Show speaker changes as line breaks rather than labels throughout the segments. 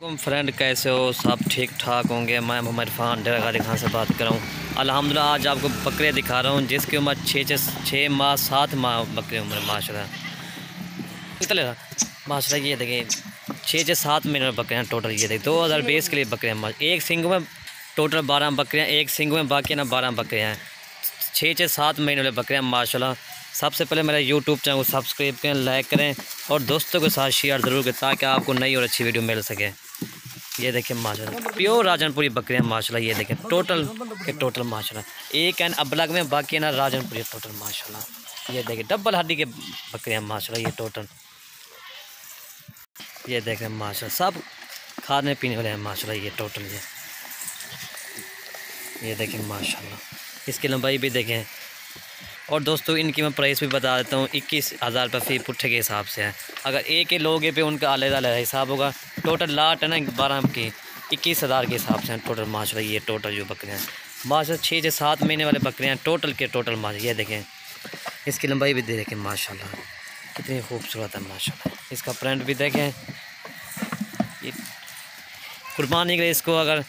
तुम फ्रेंड कैसे हो? सब ठीक ठाक होंगे। मैं मोहम्मद इरफान डेरा गाजी खान से बात कर रहा हूँ। अल्हम्दुलिल्लाह आज आपको बकरियाँ दिखा रहा हूँ जिसकी उम्र 6 माह 7 माह बकरी उम्र माशाल्लाह माशाल्लाह। ये देखें 6 7 महीने में बकरियाँ टोटल। ये देखें 2020 के लिए बकरियाँ। एक सिंग में टोटल 12 बकरियाँ, एक सिंग में बाकी ना 12 बकरियाँ हैं। 6 7 महीने वाले बकरियाँ माशाल्लाह। सबसे पहले मेरा यूट्यूब चैनल को सब्सक्राइब करें, लाइक करें और दोस्तों के साथ शेयर ज़रूर करें ताकि आपको नई और अच्छी वीडियो मिल सके। ये देखें माशाल्लाह प्योर राजनपुरी बकरियाँ माशाल्लाह। ये देखें टोटल माशाल्लाह। एक एन अबलग में बाकी ना राजनपुरी टोटल माशाल्लाह। ये देखें डबल हड्डी के बकरियाँ माशाल्लाह। ये टोटल ये देखें माशाल्लाह सब खाने पीने वाले हैं माशाल्लाह। ये टोटल ये देखें माशाल्लाह। इसकी लंबाई भी देखें। और दोस्तों इनकी मैं प्राइस भी बता देता हूँ। 21,000 रुपये फी पुट्ठे के हिसाब से है। अगर एक ही लोगे पे उनका अलग हिसाब होगा। टोटल लाट है ना 12 की 21,000 के हिसाब से टोटल माशाल्लाह। ये टोटल जो बकरियाँ हैं माशाल्लाह 6 से 7 महीने वाले बकरियाँ टोटल के टोटल माशाल्लाह। ये देखें इसकी लंबाई भी देखें माशाल्लाह कितनी खूबसूरत है माशाल्लाह। इसका प्रिंट भी देखें। ये कुर्बानी के लिए इसको अगर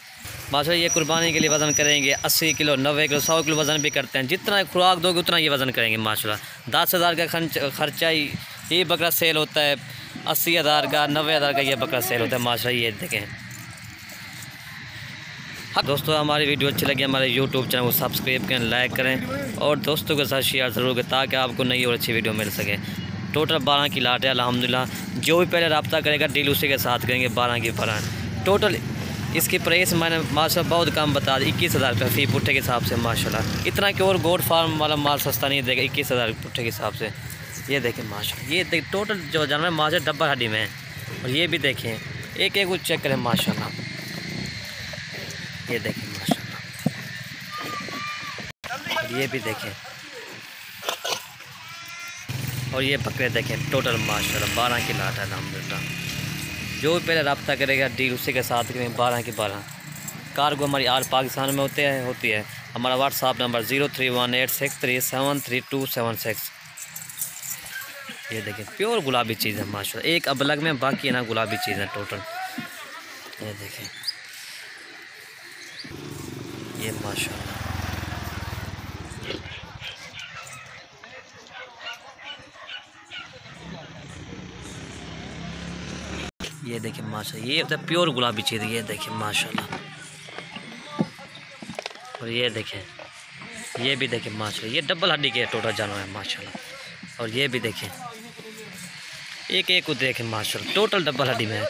माशाल्लाह ये कुर्बानी के लिए वज़न करेंगे 80 किलो 90 किलो 100 किलो वज़न भी करते हैं। जितना खुराक दोगे उतना ये वज़न करेंगे माशाल्लाह। 10,000 का खर्चा ये बकरा सेल होता है। 80,000 का 90,000 का ये बकरा सेल होता है माशाल्लाह। ये देखें। हाँ दोस्तों हमारी वीडियो अच्छी लगी हमारे यूट्यूब चैनल को सब्सक्राइब करें, लाइक करें और दोस्तों के साथ शेयर ज़रूर करें ताकि आपको नई और अच्छी वीडियो मिल सके। टोटल 12 की लाट है अल्हम्दुलिल्लाह। जो भी पहले रब्ता करेगा डील उसी के साथ करेंगे। 12 की 12 टोटल। इसकी प्राइस मैंने माशाल्लाह बहुत कम बता दी 21,000 रुपये फी पुट्ठे के हिसाब से माशाल्लाह। इतना कि और गोट फार्म वाला माल सस्ता नहीं देगा 21,000 पुट्ठे के हिसाब से। ये देखें माशाल्लाह। ये देख टोटल जो जानवर माशाल्लाह डब्बा हड्डी में है। और ये भी देखें एक एक को चेक करें माशाल्लाह। ये देखें माशाल्लाह। और ये भी देखें। और ये बकरे देखें टोटल माशाल्लाह 12 की लाट है अल्हम्दुलिल्लाह। जो भी पहले रब्ता करेगा डील उसी के साथ करें। 12 की 12 कार्गो हमारी आल पाकिस्तान में होती है। हमारा व्हाट्सअप नंबर 0318637276। ये देखें प्योर गुलाबी चीज़ है माशाल्लाह। एक अबलग में बाकी है ना गुलाबी चीज़ है टोटल। ये देखें ये माशाल्लाह। ये देखें माशाल्लाह। ये होता है प्योर गुलाबी चीज़। ये देखें माशाल्लाह। और ये देखें ये भी देखें माशाल्लाह। ये डबल हड्डी के टोटल जानवर है माशाल्लाह। और ये भी देखें एक एक को देखें माशाल्लाह टोटल डबल हड्डी में है।